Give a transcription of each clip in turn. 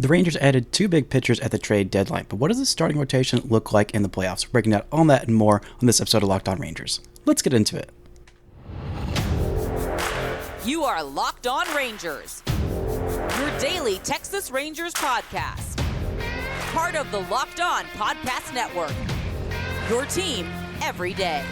The Rangers added 2 big pitchers at the trade deadline, but what does the starting rotation look like in the playoffs? We're breaking down all that and more on this episode of Locked On Rangers. Let's get into it. You are Locked On Rangers, your daily Texas Rangers podcast. Part of the Locked On Podcast Network, your team every day.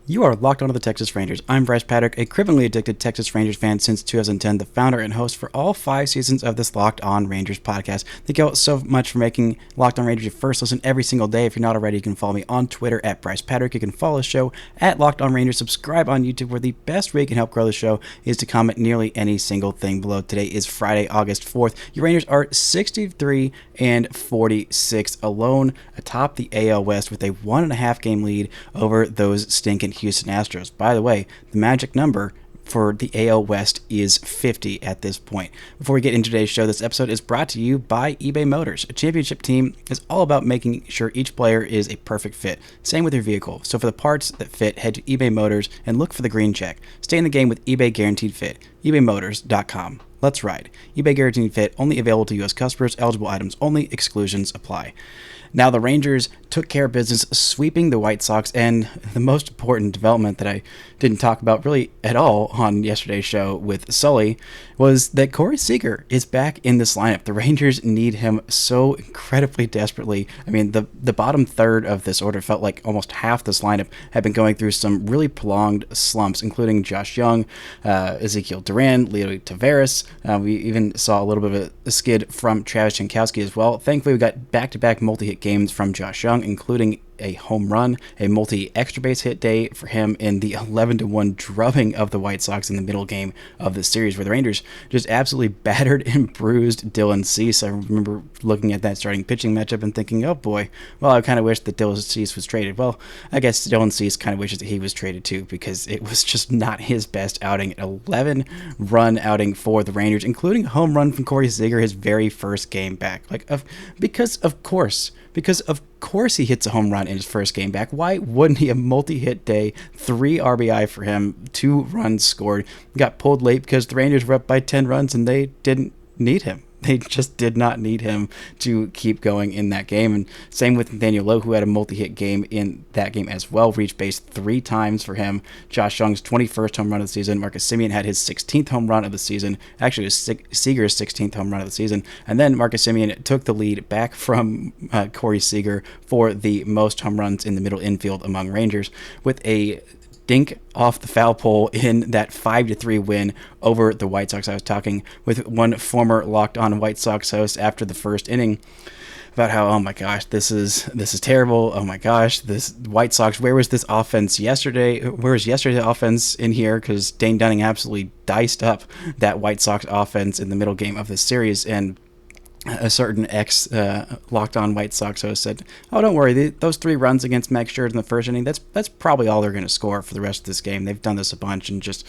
You are locked onto the Texas Rangers. I'm Bryce Patrick, a cripplingly addicted Texas Rangers fan since 2010, the founder and host for all 5 seasons of this Locked On Rangers podcast. Thank you all so much for making Locked On Rangers your first listen every single day. If you're not already, you can follow me on Twitter at Bryce Patrick. You can follow the show at Locked On Rangers. Subscribe on YouTube, where the best way you can help grow the show is to comment nearly any single thing below. Today is Friday, August 4th. Your Rangers are 63-46 alone atop the AL West with a 1.5 game lead over those stinking Houston Astros. By the way, the magic number for the AL West is 50 at this point. Before we get into today's show, this episode is brought to you by eBay Motors. A championship team is all about making sure each player is a perfect fit. Same with your vehicle. So for the parts that fit, head to eBay Motors and look for the green check. Stay in the game with eBay Guaranteed Fit. ebaymotors.com. Let's ride. eBay Guaranteed Fit, only available to U.S. customers. Eligible items only. Exclusions apply. Now, the Rangers took care of business, sweeping the White Sox, and the most important development that I didn't talk about really at all on yesterday's show with Sully was that Corey Seager is back in this lineup. The Rangers need him so incredibly desperately. I mean, the bottom third of this order felt like almost half this lineup had been going through some really prolonged slumps, including Josh Young, Ezekiel Duran, Leo Taveras. We even saw a little bit of a skid from Travis Jankowski as well. Thankfully, we got back-to-back multi-hit games from Josh Young, including a home run, a multi-extra base hit day for him in the 11-1 drubbing of the White Sox in the middle game of the series, where the Rangers just absolutely battered and bruised Dylan Cease. I remember looking at that starting pitching matchup and thinking, oh boy, well, I kind of wish that Dylan Cease was traded. Well, I guess Dylan Cease kind of wishes that he was traded too, because it was just not his best outing. An 11-run outing for the Rangers, including a home run from Corey Seager, his very first game back. Because of course he hits a home run in his first game back. Why wouldn't he? A multi-hit day, 3 RBI for him, 2 runs scored. Got pulled late because the Rangers were up by 10 runs and they didn't need him. They just did not need him to keep going in that game. And same with Nathaniel Lowe, who had a multi-hit game in that game as well. Reached base 3 times for him. Josh Young's 21st home run of the season. Marcus Semien had his 16th home run of the season. Actually, it was Seager's 16th home run of the season. And then Marcus Semien took the lead back from Corey Seager for the most home runs in the middle infield among Rangers, with a dink off the foul pole in that 5-3 win over the White Sox. I was talking with one former Locked On White Sox host after the first inning about how, oh my gosh, this is terrible. Oh my gosh, this White Sox, where was this offense yesterday? Where was yesterday's offense in here? Because Dane Dunning absolutely diced up that White Sox offense in the middle game of this series, and a certain Locked On White Sox host said, oh, don't worry, those 3 runs against Max Scherzer in the first inning, that's probably all they're going to score for the rest of this game. They've done this a bunch and just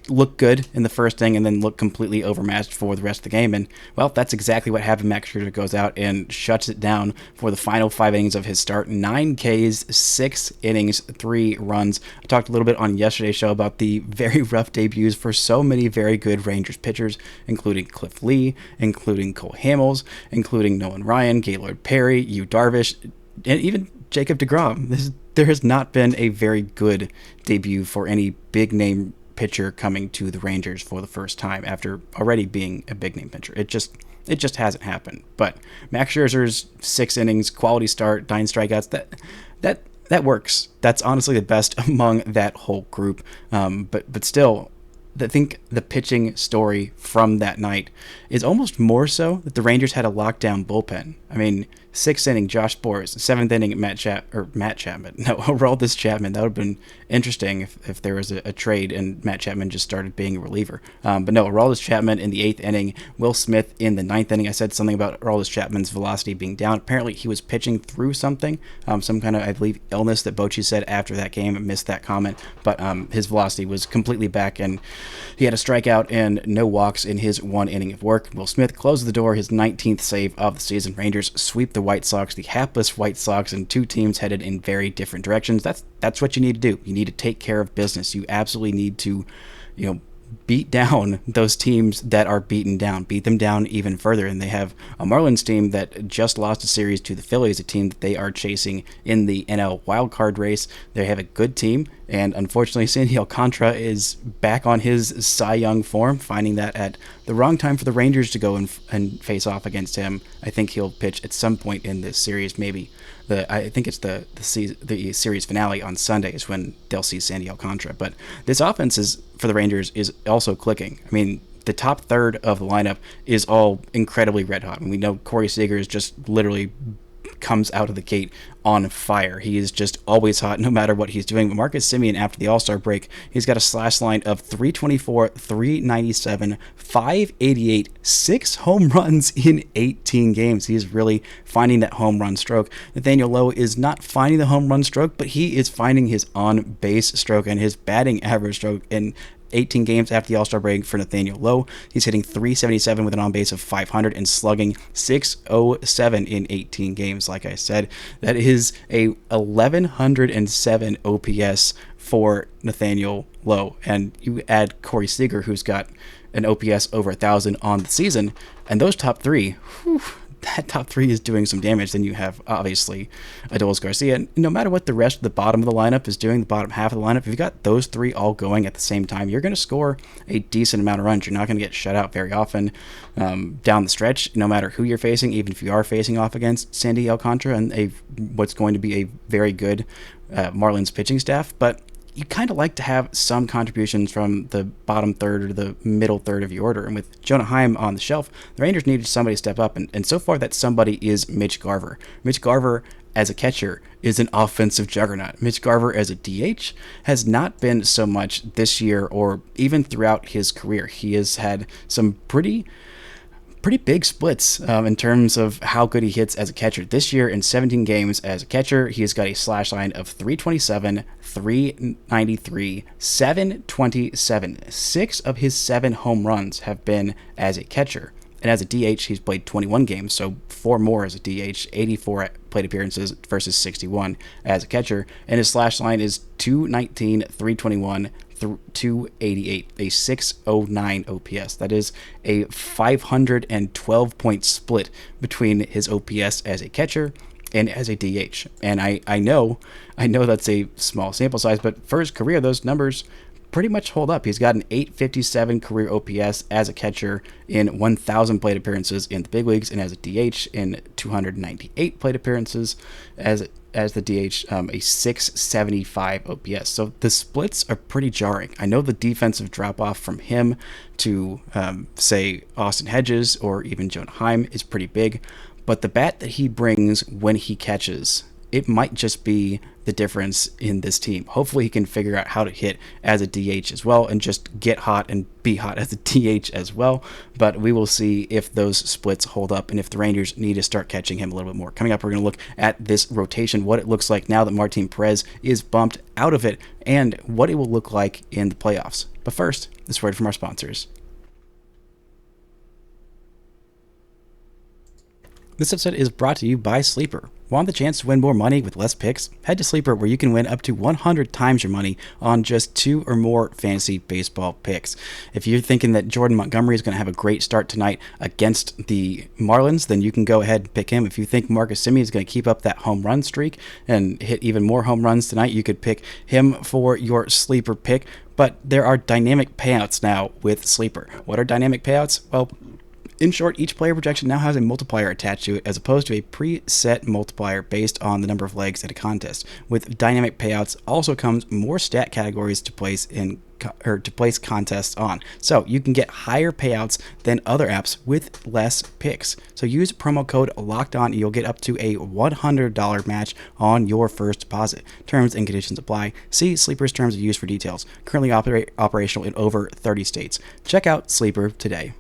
look good in the first inning and then look completely overmatched for the rest of the game. And, well, that's exactly what happened. Max Scherzer goes out and shuts it down for the final 5 innings of his start. 9 Ks, 6 innings, 3 runs. I talked a little bit on yesterday's show about the very rough debuts for so many very good Rangers pitchers, including Cliff Lee, including Cole Hamels, including Nolan Ryan, Gaylord Perry, Yu Darvish, and even Jacob deGrom. There has not been a very good debut for any big-name pitcher coming to the Rangers for the first time after already being a big-name pitcher. It just hasn't happened. But Max Scherzer's 6 innings, quality start, 9 strikeouts, that works. That's honestly the best among that whole group. But still, I think the pitching story from that night is almost more so that the Rangers had a lockdown bullpen. I mean, 6th inning, Josh Boras. 7th inning, Matt Chapman. No, Aroldis Chapman. That would have been interesting if there was a trade and Matt Chapman just started being a reliever. But no, Aroldis Chapman in the 8th inning. Will Smith in the 9th inning. I said something about Aroldis Chapman's velocity being down. Apparently, he was pitching through something, some kind of, I believe, illness that Bochy said after that game. I missed that comment. But his velocity was completely back, and he had a strikeout and no walks in his 1 inning of work. Will Smith closed the door, his 19th save of the season. Rangers sweep the the White Sox, the hapless White Sox, and two teams headed in very different directions. That's what you need to do. You need to take care of business. You absolutely need to, beat down those teams that are beaten down, beat them down even further. And they have a Marlins team that just lost a series to the Phillies, a team that they are chasing in the NL wildcard race. They have a good team, and unfortunately Sandy Alcantara is back on his Cy Young form, finding that at the wrong time for the Rangers to go and face off against him. I think he'll pitch at some point in this series, maybe. I think it's the series finale on Sunday is when they'll see Sandy Alcantara. But this offense for the Rangers is also clicking. I mean, the top third of the lineup is all incredibly red hot. And we know Corey Seager is just literally comes out of the gate on fire. He is just always hot no matter what he's doing. But Marcus Semien, after the All-Star break, he's got a slash line of 324, 397, 588, 6 home runs in 18 games. He's really finding that home run stroke. Nathaniel Lowe is not finding the home run stroke, but he is finding his on-base stroke and his batting average stroke in 18 games after the All-Star break for Nathaniel Lowe. He's hitting 377 with an on-base of 500 and slugging 607 in 18 games. Like I said, that is a 1107 OPS for Nathaniel Lowe. And you add Corey Seager, who's got an OPS over 1,000 on the season, and those top three, that top three is doing some damage. Then you have, obviously, Adolis Garcia. And no matter what the rest of the bottom of the lineup is doing, the bottom half of the lineup, if you've got those three all going at the same time, you're going to score a decent amount of runs. You're not going to get shut out very often down the stretch, no matter who you're facing, even if you are facing off against Sandy Alcantara and what's going to be a very good Marlins pitching staff. But you kind of like to have some contributions from the bottom third or the middle third of your order. And with Jonah Heim on the shelf, the Rangers needed somebody to step up. And so far, that somebody is Mitch Garver. Mitch Garver, as a catcher, is an offensive juggernaut. Mitch Garver, as a DH, has not been so much this year or even throughout his career. He has had some pretty big splits in terms of how good he hits as a catcher. This year, in 17 games as a catcher, he's got a slash line of 327, 393, 727. 6 of his 7 home runs have been as a catcher. And as a DH, he's played 21 games, so 4 more as a DH, 84 plate appearances versus 61 as a catcher. And his slash line is 219, 321, 288, a 609 OPS. That is a 512-point split between his OPS as a catcher and as a DH. And I know that's a small sample size, but for his career, those numbers pretty much hold up. He's got an 857 career OPS as a catcher in 1,000 plate appearances in the big leagues, and as a DH in 298 plate appearances as the DH, a 675 OPS. So the splits are pretty jarring. I know the defensive drop-off from him to, say, Austin Hedges or even Jonah Heim is pretty big, but the bat that he brings when he catches, it might just be the difference in this team. Hopefully he can figure out how to hit as a DH as well and just get hot and be hot as a DH as well. But we will see if those splits hold up and if the Rangers need to start catching him a little bit more. Coming up, we're going to look at this rotation, what it looks like now that Martin Perez is bumped out of it, and what it will look like in the playoffs. But first, this word from our sponsors. This episode is brought to you by Sleeper. Want the chance to win more money with less picks? Head to Sleeper, where you can win up to 100 times your money on just 2 or more fantasy baseball picks. If you're thinking that Jordan Montgomery is going to have a great start tonight against the Marlins, then you can go ahead and pick him. If you think Marcus Semien is going to keep up that home run streak and hit even more home runs tonight, you could pick him for your Sleeper pick. But there are dynamic payouts now with Sleeper. What are dynamic payouts? Well, in short, each player projection now has a multiplier attached to it as opposed to a preset multiplier based on the number of legs at a contest. With dynamic payouts also comes more stat categories to place contests on. So you can get higher payouts than other apps with less picks. So use promo code LOCKEDON and you'll get up to a $100 match on your first deposit. Terms and conditions apply. See Sleeper's terms of use for details. Currently operational in over 30 states. Check out Sleeper today.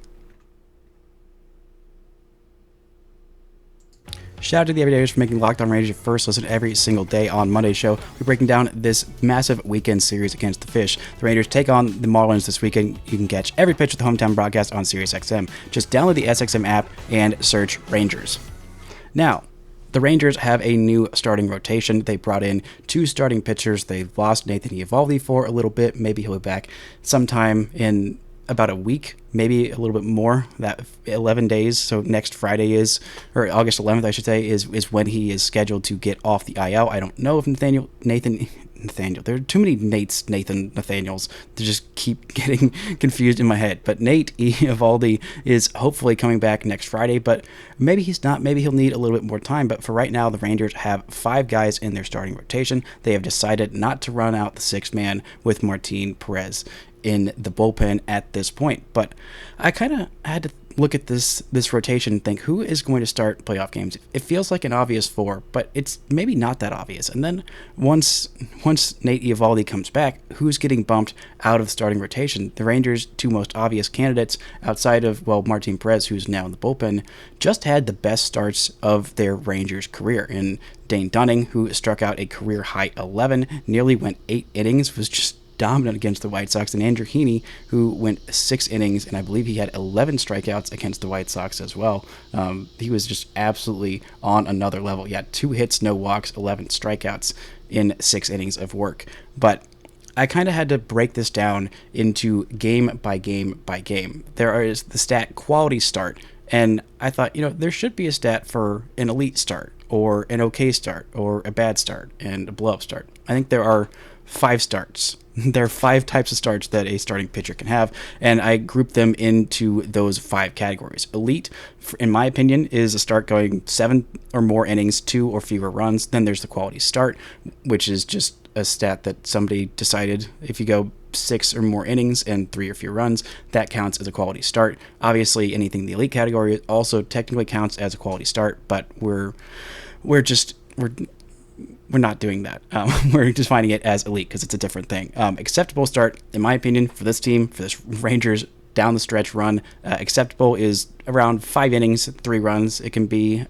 Shout out to the Everydayers for making Locked On Rangers your first listen every single day. On Monday's show, we're breaking down this massive weekend series against the Fish. The Rangers take on the Marlins this weekend. You can catch every pitch with the hometown broadcast on SiriusXM. Just download the SXM app and search Rangers. Now, The Rangers have a new starting rotation. They brought in 2 starting pitchers. They lost Nathan Eovaldi for a little bit. Maybe he'll be back sometime in about a week, maybe a little bit more, that 11 days. So next Friday or August 11th, I should say, is when he is scheduled to get off the IL. I don't know if Nathaniel, there are too many Nathaniels to just keep getting confused in my head. But Nate Eovaldi is hopefully coming back next Friday, but maybe he's not. Maybe he'll need a little bit more time. But for right now, the Rangers have 5 guys in their starting rotation. They have decided not to run out the 6th man with Martin Perez in the bullpen at this point. But I kind of had to look at this rotation and think, who is going to start playoff games? It feels like an obvious 4, but it's maybe not that obvious. And then once Nate Eovaldi comes back, who's getting bumped out of the starting rotation? The Rangers' 2 most obvious candidates outside of, Martin Perez, who's now in the bullpen, just had the best starts of their Rangers career. And Dane Dunning, who struck out a career high 11, nearly went 8 innings, was just dominant against the White Sox, and Andrew Heaney, who went 6 innings, and I believe he had 11 strikeouts against the White Sox as well. He was just absolutely on another level. He had 2 hits, no walks, 11 strikeouts in 6 innings of work. But I kind of had to break this down into game by game by game. There is the stat quality start, and I thought, there should be a stat for an elite start, or an okay start, or a bad start, and a blow-up start. I think there are 5 starts. There are 5 types of starts that a starting pitcher can have, and I grouped them into those 5 categories. Elite, in my opinion, is a start going 7 or more innings, 2 or fewer runs. Then there's the quality start, which is just a stat that somebody decided if you go 6 or more innings and 3 or fewer runs, that counts as a quality start. Obviously, anything in the elite category also technically counts as a quality start, but we're not doing that. We're just finding it as elite because it's a different thing. Acceptable start, in my opinion, for this team, for this Rangers down the stretch run, acceptable is around 5 innings, 3 runs. It can be,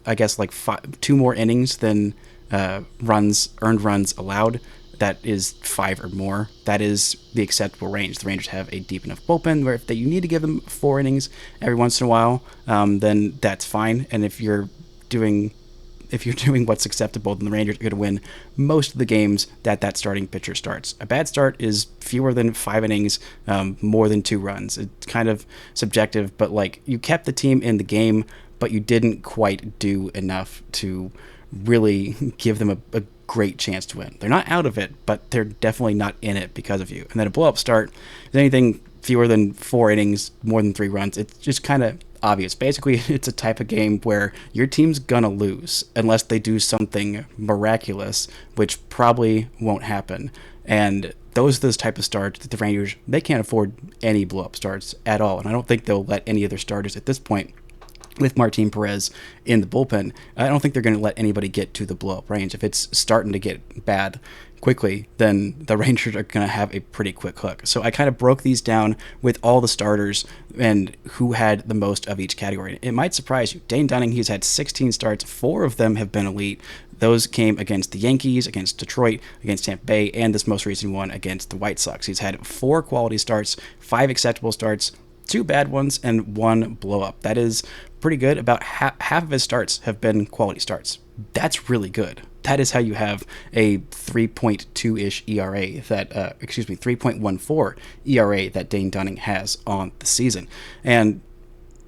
I guess, like 2 more innings than earned runs allowed. That is 5 or more. That is the acceptable range. The Rangers have a deep enough bullpen where if you need to give them 4 innings every once in a while, then that's fine. And if you're doing what's acceptable, then the Rangers are going to win most of the games that starting pitcher starts. A bad start is fewer than 5 innings, more than 2 runs. It's kind of subjective, but you kept the team in the game, but you didn't quite do enough to really give them a great chance to win. They're not out of it, but they're definitely not in it because of you. And then a blow-up start is anything fewer than 4 innings, more than 3 runs. It's just kind of obvious. Basically, it's a type of game where your team's gonna lose unless they do something miraculous, which probably won't happen. And those are those type of starts that the Rangers, they can't afford any blow-up starts at all. And I don't think they'll let any of their starters at this point, with Martin Perez in the bullpen, I don't think they're going to let anybody get to the blow-up range. If it's starting to get bad quickly, then the Rangers are going to have a pretty quick hook. So I kind of broke these down with all the starters and who had the most of each category. It might surprise you. Dane Dunning, he's had 16 starts. 4 of them have been elite. Those came against the Yankees, against Detroit, against Tampa Bay, and this most recent one against the White Sox. He's had 4 quality starts, 5 acceptable starts, 2 bad ones, and 1 blow-up. That is pretty good. About half of his starts have been quality starts. That's really good. That is how you have a 3.2-ish ERA 3.14 ERA that Dane Dunning has on the season. And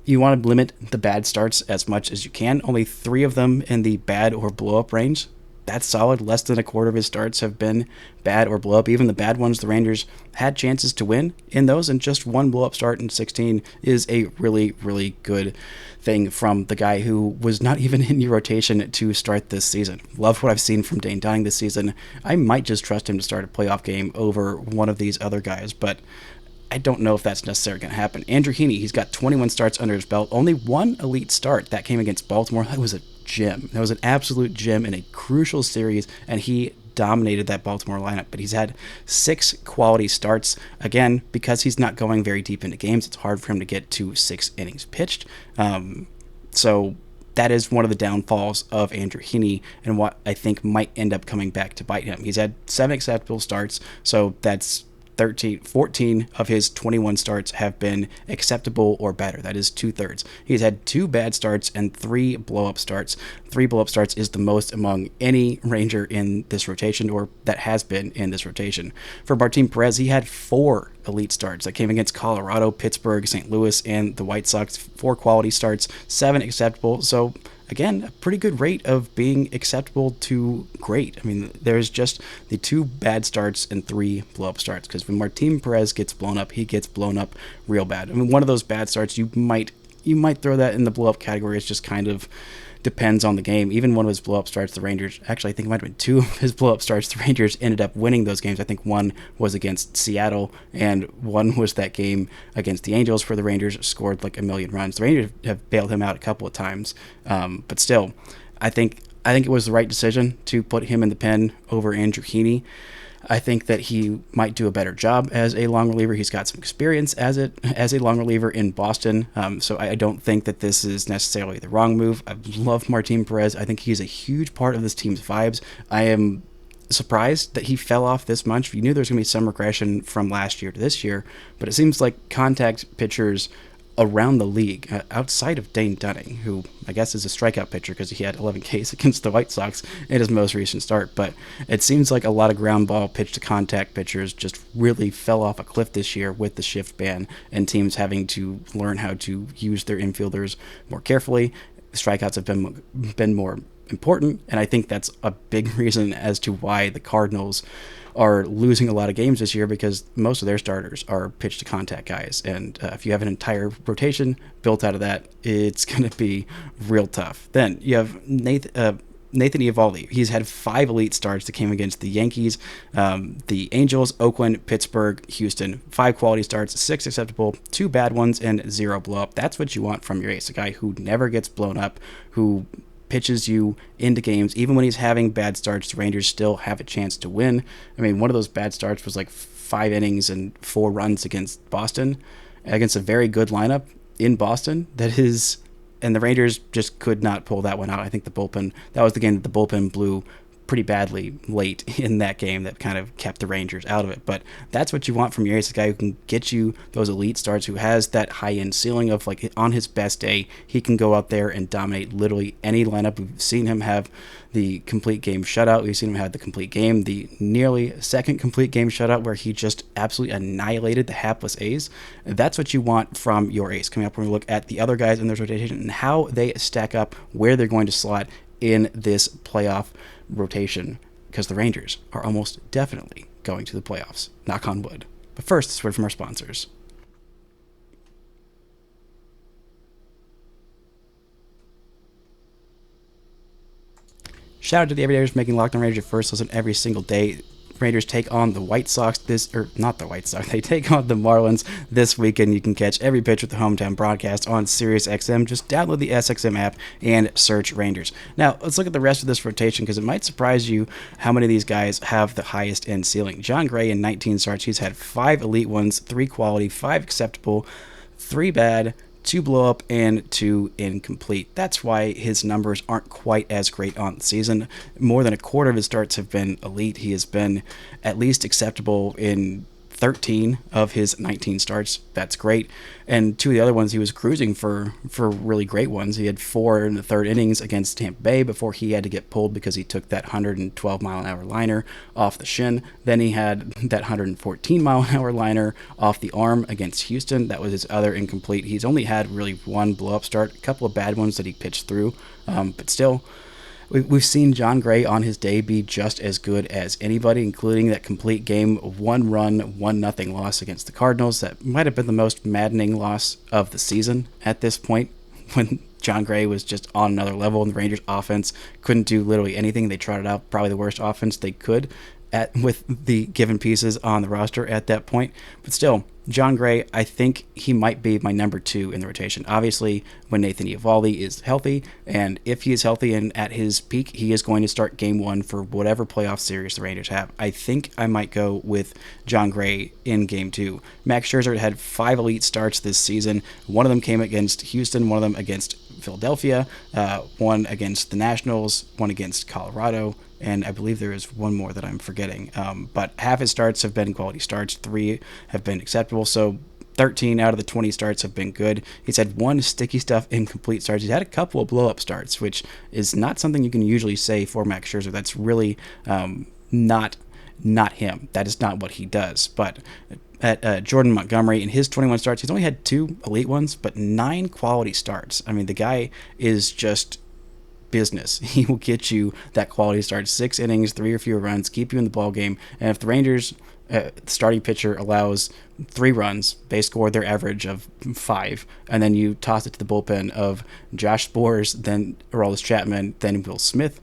you want to limit the bad starts as much as you can. Only 3 of them in the bad or blow-up range. That's solid. Less than a quarter of his starts have been bad or blow up. Even the bad ones, the Rangers had chances to win in those, and just 1 blow up start in 16 is a really, really good thing from the guy who was not even in your rotation to start this season. Love what I've seen from Dane Dunning this season. I might just trust him to start a playoff game over one of these other guys, but I don't know if that's necessarily going to happen. Andrew Heaney, he's got 21 starts under his belt. Only 1 elite start. That came against Baltimore. That was a gem. That was an absolute gem in a crucial series, and he dominated that Baltimore lineup. But he's had 6 quality starts. Again, because he's not going very deep into games, it's hard for him to get to 6 innings pitched. So that is one of the downfalls of Andrew Heaney and what I think might end up coming back to bite him. He's had 7 acceptable starts, so that's 14 of his 21 starts have been acceptable or better. That is 2/3. He's had 2 bad starts and 3 blow-up starts. 3 blow-up starts is the most among any Ranger in this rotation, or that has been in this rotation. For Martin Perez, he had 4 elite starts that came against Colorado, Pittsburgh, St. Louis, and the White Sox. 4 quality starts, 7 acceptable. So again, a pretty good rate of being acceptable to great. I mean, there's just the 2 bad starts and 3 blow-up starts, because when Martin Perez gets blown up, he gets blown up real bad. I mean, one of those bad starts, you might throw that in the blow-up category. It's just kind of depends on the game. Even one of his blow-up starts, the Rangers, actually I think it might have been 2 of his blow-up starts, the Rangers ended up winning those games. I think one was against Seattle, and one was that game against the Angels where the Rangers scored like a million runs. The Rangers have bailed him out a couple of times, but still, I think it was the right decision to put him in the pen over Andrew Heaney. I think that he might do a better job as a long reliever. He's got some experience as a long reliever in Boston, so I don't think that this is necessarily the wrong move. I love Martin Perez. I think he's a huge part of this team's vibes. I am surprised that he fell off this much. You knew there was going to be some regression from last year to this year, but it seems like contact pitchers around the league, outside of Dane Dunning, who I guess is a strikeout pitcher because he had 11 Ks against the White Sox in his most recent start, but it seems like a lot of ground ball pitch to contact pitchers just really fell off a cliff this year with the shift ban and teams having to learn how to use their infielders more carefully. Strikeouts have been more important, and I think that's a big reason as to why the Cardinals are losing a lot of games this year, because most of their starters are pitch to contact guys, and if you have an entire rotation built out of that, it's going to be real tough. Then you have Nathan Eovaldi. He's had 5 elite starts that came against the Yankees, the Angels, Oakland, Pittsburgh, Houston. 5 quality starts, 6 acceptable, 2 bad ones, and 0 blow up. That's what you want from your ace, a guy who never gets blown up, who pitches you into games. Even when he's having bad starts, the Rangers still have a chance to win. I mean, one of those bad starts was like 5 innings and 4 runs against Boston, against a very good lineup in Boston. And the Rangers just could not pull that one out. I think that was the game that the bullpen blew pretty badly late in that game that kind of kept the Rangers out of it. But that's what you want from your ace, a guy who can get you those elite starts, who has that high-end ceiling of, like, on his best day, he can go out there and dominate literally any lineup. We've seen him have the complete game shutout. We've seen him have the complete game, the nearly second complete game shutout where he just absolutely annihilated the hapless A's. That's what you want from your ace. Coming up, we're going to look at the other guys in their rotation and how they stack up, where they're going to slot in this playoff rotation, because the Rangers are almost definitely going to the playoffs. Knock on wood. But first, this word from our sponsors. Shout out to the everydayers making Locked On Rangers your first listen every single day. Rangers take on the White Sox not the White Sox, they take on the Marlins this weekend. You can catch every pitch with the hometown broadcast on SiriusXM. Just download the SXM app and search Rangers. Now, let's look at the rest of this rotation, because it might surprise you how many of these guys have the highest end ceiling. Jon Gray in 19 starts, he's had 5 elite ones, 3 quality, 5 acceptable, 3 bad, 2 blow up, and 2 incomplete. That's why his numbers aren't quite as great on the season. More than a quarter of his starts have been elite. He has been at least acceptable in 13 of his 19 starts. That's great. And 2 of the other ones, he was cruising for really great ones. He had 4 in the 3rd innings against Tampa Bay before he had to get pulled because he took that 112-mile-an-hour liner off the shin. Then he had that 114-mile-an-hour liner off the arm against Houston. That was his other incomplete. He's only had really 1 blow-up start, a couple of bad ones that he pitched through, but still, we've seen Jon Gray on his day be just as good as anybody, including that complete game, 1-run, 1-0 loss against the Cardinals. That might have been the most maddening loss of the season at this point, when Jon Gray was just on another level and the Rangers offense couldn't do literally anything. They trotted out probably the worst offense they could with the given pieces on the roster at that point. But still, Jon Gray, I think he might be my number 2 in the rotation. Obviously, when Nathan Eovaldi is healthy, and if he is healthy and at his peak, he is going to start game 1 for whatever playoff series the Rangers have. I think I might go with Jon Gray in game 2. Max Scherzer had 5 elite starts this season. One of them came against Houston, one of them against Philadelphia, one against the Nationals, one against Colorado, and I believe there is one more that I'm forgetting. But half his starts have been quality starts, 3 have been acceptable, so 13 out of the 20 starts have been good. He's had 1 sticky stuff incomplete starts. He's had a couple of blow-up starts, which is not something you can usually say for Max Scherzer. That's really not him. That is not what he does. But at Jordan Montgomery, in his 21 starts, he's only had 2 elite ones, but 9 quality starts. I mean, the guy is just business. He will get you that quality start, 6 innings, 3 or fewer runs, keep you in the ball game. And if the Rangers starting pitcher allows 3 runs, they score their average of 5, and then you toss it to the bullpen of Josh Sborz, then Aroldis Chapman, then Will Smith.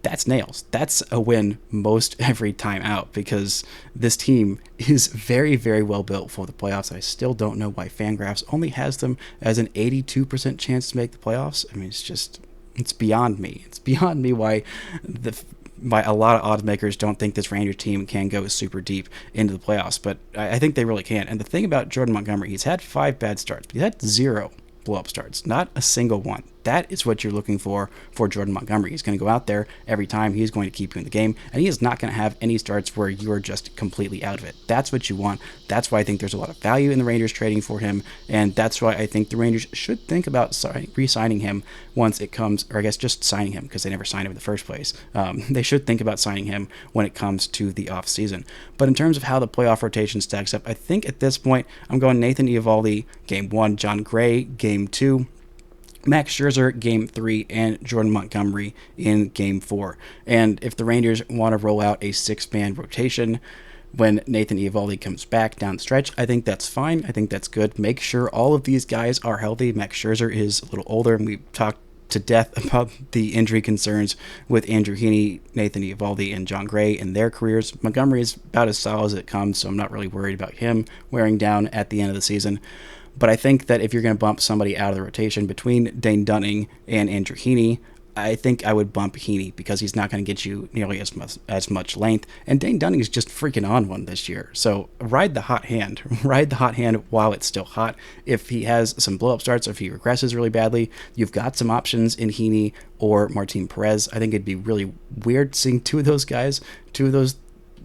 That's nails. That's a win most every time out, because this team is very, very well built for the playoffs. I still don't know why FanGraphs only has them as an 82% chance to make the playoffs. I mean, it's beyond me. It's beyond me why a lot of odds makers don't think this Rangers team can go super deep into the playoffs, but I think they really can. And the thing about Jordan Montgomery, he's had 5 bad starts, but he's had 0 blow-up starts, not a single one. That is what you're looking for Jordan Montgomery. He's going to go out there every time. He's going to keep you in the game, and he is not going to have any starts where you're just completely out of it. That's what you want. That's why I think there's a lot of value in the Rangers trading for him, and that's why I think the Rangers should think about re-signing him once it comes, or I guess just signing him, because they never signed him in the first place. They should think about signing him when it comes to the offseason. But in terms of how the playoff rotation stacks up, I think at this point I'm going Nathan Eovaldi, Game 1, John Gray, Game 2, Max Scherzer, Game 3, and Jordan Montgomery in Game 4. And if the Rangers want to roll out a 6-man rotation when Nathan Eovaldi comes back down the stretch, I think that's fine. I think that's good. Make sure all of these guys are healthy. Max Scherzer is a little older, and we talked to death about the injury concerns with Andrew Heaney, Nathan Eovaldi, and John Gray in their careers. Montgomery is about as solid as it comes, so I'm not really worried about him wearing down at the end of the season. But I think that if you're going to bump somebody out of the rotation between Dane Dunning and Andrew Heaney, I think I would bump Heaney, because he's not going to get you nearly as much length. And Dane Dunning is just freaking on one this year. So ride the hot hand. Ride the hot hand while it's still hot. If he has some blow-up starts, or if he regresses really badly, you've got some options in Heaney or Martin Perez. I think it'd be really weird seeing 2 of those guys, 2 of those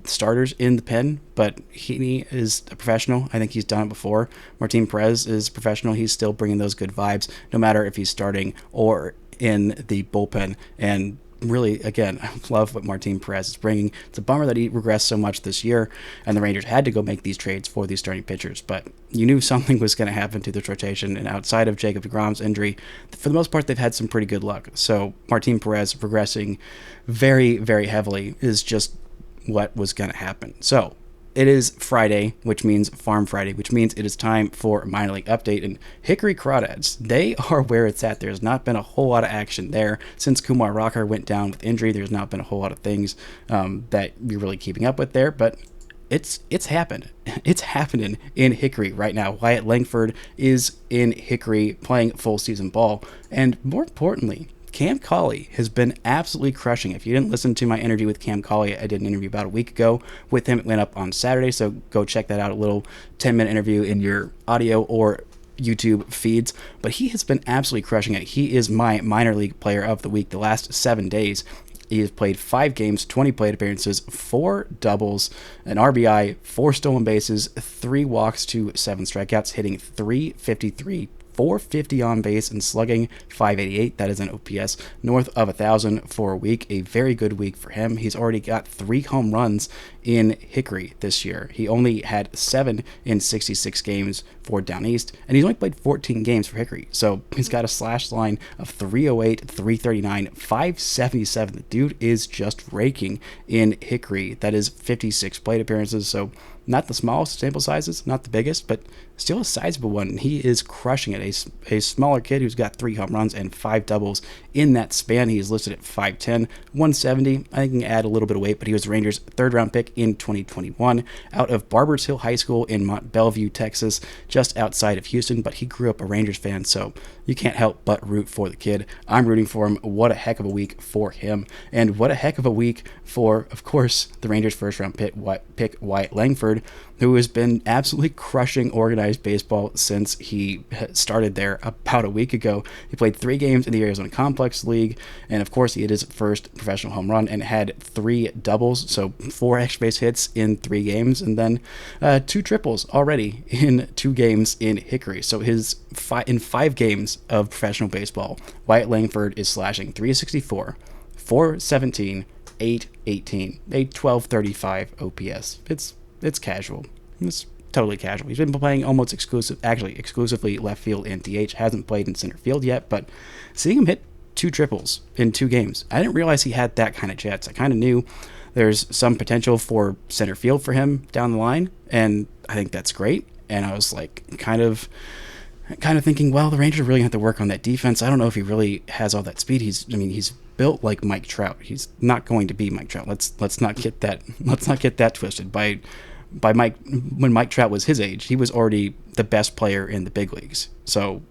starters in the pen, but Heaney is a professional. I think he's done it before. Martin Perez is professional. He's still bringing those good vibes, no matter if he's starting or in the bullpen. And really, again, I love what Martin Perez is bringing. It's a bummer that he regressed so much this year, and the Rangers had to go make these trades for these starting pitchers, but you knew something was going to happen to this rotation, and outside of Jacob deGrom's injury, for the most part, they've had some pretty good luck. So Martin Perez regressing very, very heavily is just what was going to happen. So it is Friday, which means Farm Friday, which means it is time for a minor league update. And Hickory Crawdads, they are where it's at. There's not been a whole lot of action there since Kumar Rocker went down with injury. There's not been a whole lot of things that you're really keeping up with there, but it's happened. It's happening in Hickory right now. Wyatt Langford is in Hickory playing full season ball, and more importantly, Cam Cauley has been absolutely crushing. If you didn't listen to my interview with Cam Cauley, I did an interview about a week ago with him. It went up on Saturday, so go check that out. A little 10-minute interview in your audio or YouTube feeds. But he has been absolutely crushing it. He is my minor league player of the week the last 7 days. He has played 5 games, 20 plate appearances, 4 doubles, an RBI, 4 stolen bases, 3 walks to 7 strikeouts, hitting .353, 450 on base, and slugging .588. That is an OPS north of 1,000 for a week. A very good week for him. He's already got 3 home runs in Hickory this year. He only had 7 in 66 games for Down East, and he's only played 14 games for Hickory. So he's got a slash line of .308, .339, .577. The dude is just raking in Hickory. That is 56 plate appearances. So not the smallest sample sizes, not the biggest, but still a sizable one. He is crushing it. A smaller kid who's got 3 home runs and 5 doubles in that span. He is listed at 5'10", 170. I think he can add a little bit of weight, but he was the Rangers' 3rd-round pick in 2021 out of Barbers Hill High School in Mont Bellevue, Texas, just outside of Houston, but he grew up a Rangers fan, so you can't help but root for the kid. I'm rooting for him. What a heck of a week for him, and what a heck of a week for, of course, the Rangers' 1st-round pick Wyatt Langford, Langford, who has been absolutely crushing organized baseball since he started there about a week ago. He played 3 games in the Arizona Complex League, and of course he hit his first professional home run and had 3 doubles, so 4 extra base hits in 3 games, and then 2 triples already in 2 games in Hickory. So in 5 games of professional baseball, Wyatt Langford is slashing .364, .417, .818, a .1235 OPS. It's casual. It's totally casual. He's been playing almost exclusively left field and DH. Hasn't played in center field yet, but seeing him hit 2 triples in 2 games, I didn't realize he had that kind of chance. I kind of knew there's some potential for center field for him down the line, and I think that's great. And I was like, kind of thinking, well, the Rangers really have to work on that defense. I don't know if he really has all that speed. He's built like Mike Trout. He's not going to be Mike Trout. Let's not get that twisted. When Mike Trout was his age, he was already the best player in the big leagues. So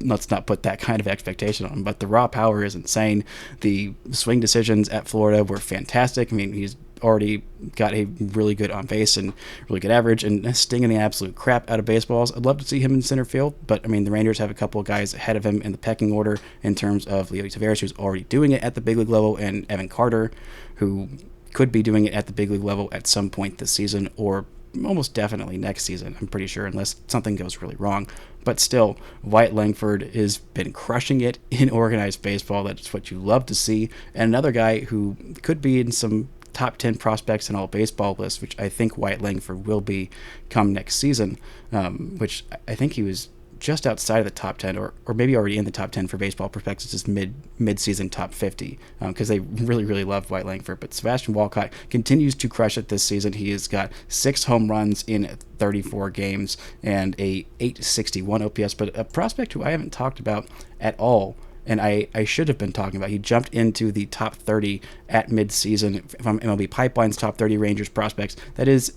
let's not put that kind of expectation on him. But the raw power is insane. The swing decisions at Florida were fantastic. I mean, he's already got a really good on base and really good average and stinging the absolute crap out of baseballs. I'd love to see him in center field, but I mean, the Rangers have a couple of guys ahead of him in the pecking order in terms of Leo Taveras, who's already doing it at the big league level, and Evan Carter, who could be doing it at the big league level at some point this season, or almost definitely next season, I'm pretty sure, unless something goes really wrong. But still, Wyatt Langford has been crushing it in organized baseball. That's what you love to see. And another guy who could be in some top 10 prospects in all baseball lists, which I think Wyatt Langford will be come next season, which I think he was just outside of the top 10 or maybe already in the top 10 for Baseball Prospectus' mid-season top 50, because they really, really love Wyatt Langford. But Sebastian Walcott continues to crush it this season. He has got 6 home runs in 34 games and a .861 OPS, but a prospect who I haven't talked about at all, and I should have been talking about. He jumped into the top 30 at mid-season from MLB Pipeline's top 30 Rangers prospects. That is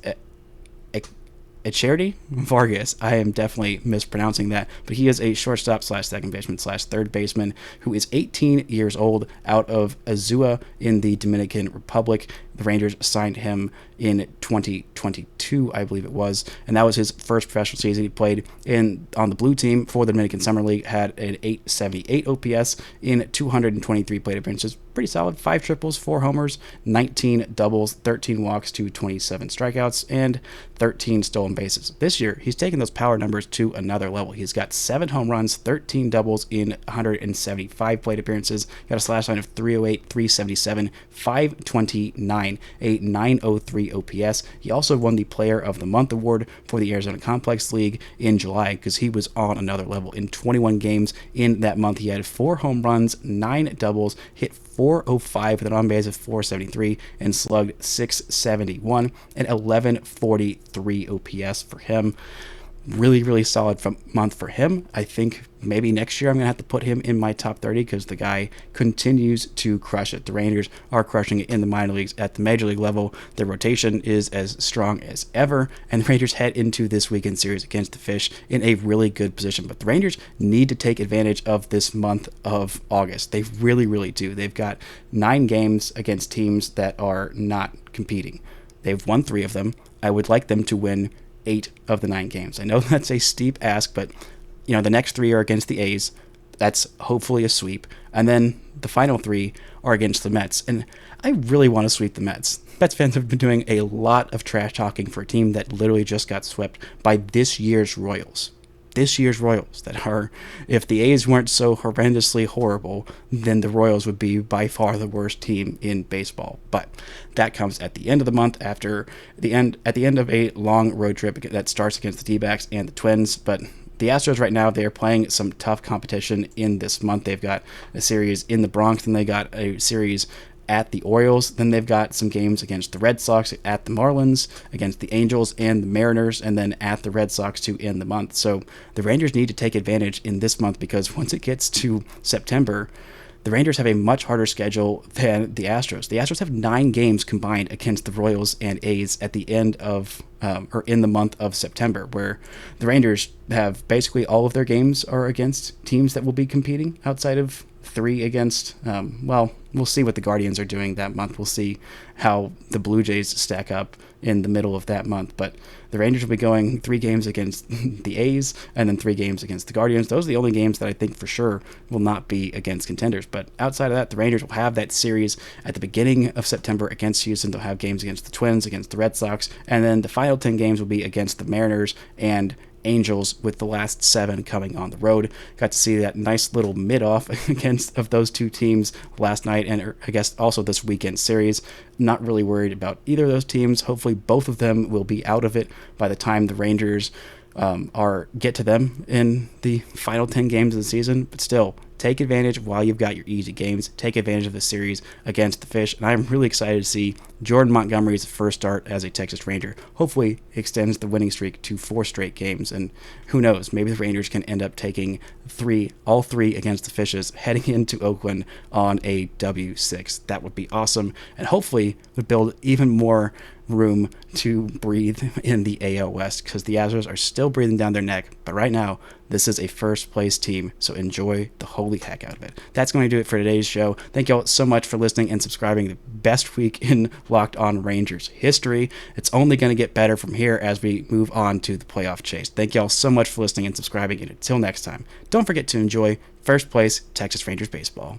Charity Vargas. I am definitely mispronouncing that, but he is a shortstop / second baseman / third baseman who is 18 years old, out of Azua in the Dominican Republic. The Rangers signed him in 2022, I believe it was, and that was his first professional season. He played on the blue team for the Dominican Summer League, had an .878 OPS in 223 plate appearances. Pretty solid. 5 triples, 4 homers, 19 doubles, 13 walks to 27 strikeouts, and 13 stolen bases. This year, he's taken those power numbers to another level. He's got 7 home runs, 13 doubles in 175 plate appearances. Got a slash line of .308, .377, .529, a .903 OPS. He also won the Player of the Month award for the Arizona Complex League in July because he was on another level. In 21 games in that month, he had 4 home runs, 9 doubles, hit .405 with an on-base of .473 and slugged .671 and 1143 OPS for him. Really, really solid month for him. I think maybe next year I'm going to have to put him in my top 30 because the guy continues to crush it. The Rangers are crushing it in the minor leagues. At the major league level, their rotation is as strong as ever, and the Rangers head into this weekend series against the Fish in a really good position. But the Rangers need to take advantage of this month of August. They really, really do. They've got 9 games against teams that are not competing. They've won 3 of them. I would like them to win 8 of the 9 games. I know that's a steep ask, but the next 3 are against the A's. That's hopefully a sweep. And then the final 3 are against the Mets. And I really want to sweep the Mets. Mets fans have been doing a lot of trash talking for a team that literally just got swept by this year's Royals. That are, if the A's weren't so horrendously horrible, then the Royals would be by far the worst team in baseball. But that comes at the end of the month, at the end of a long road trip that starts against the D-backs and the Twins. But the Astros right now, they are playing some tough competition in this month. They've got a series in the Bronx, and they got a series at the Orioles. Then they've got some games against the Red Sox, at the Marlins, against the Angels and the Mariners, and then at the Red Sox to end the month. So the Rangers need to take advantage in this month because once it gets to September, the Rangers have a much harder schedule than the Astros. The Astros have 9 games combined against the Royals and A's at the end of or in the month of September, where the Rangers have basically all of their games are against teams that will be competing outside of 3 against, well, we'll see what the Guardians are doing that month. We'll see how the Blue Jays stack up in the middle of that month. But the Rangers will be going 3 games against the A's and then 3 games against the Guardians. Those are the only games that I think for sure will not be against contenders. But outside of that, the Rangers will have that series at the beginning of September against Houston. They'll have games against the Twins, against the Red Sox, and then the final 10 games will be against the Mariners and Angels, with the last 7 coming on the road. Got to see that nice little mid-off against of those 2 teams last night, and I guess also this weekend series. Not really worried about either of those teams. Hopefully both of them will be out of it by the time the Rangers get to them in the final 10 games of the season. But still, take advantage while you've got your easy games. Take advantage of the series against the Fish. And I'm really excited to see Jordan Montgomery's first start as a Texas Ranger. Hopefully extends the winning streak to 4 straight games. And who knows, maybe the Rangers can end up taking all three against the Fishes heading into Oakland on a W6. That would be awesome. And hopefully would build even more room to breathe in the AL West, because the Astros are still breathing down their neck. But right now, this is a first place team, so enjoy the holy heck out of it. That's going to do it for today's show. Thank you all so much for listening and subscribing. The best week in Locked On Rangers history. It's only going to get better from here as we move on to the playoff chase. Thank you all so much for listening and subscribing, and until next time, don't forget to enjoy first place Texas Rangers baseball.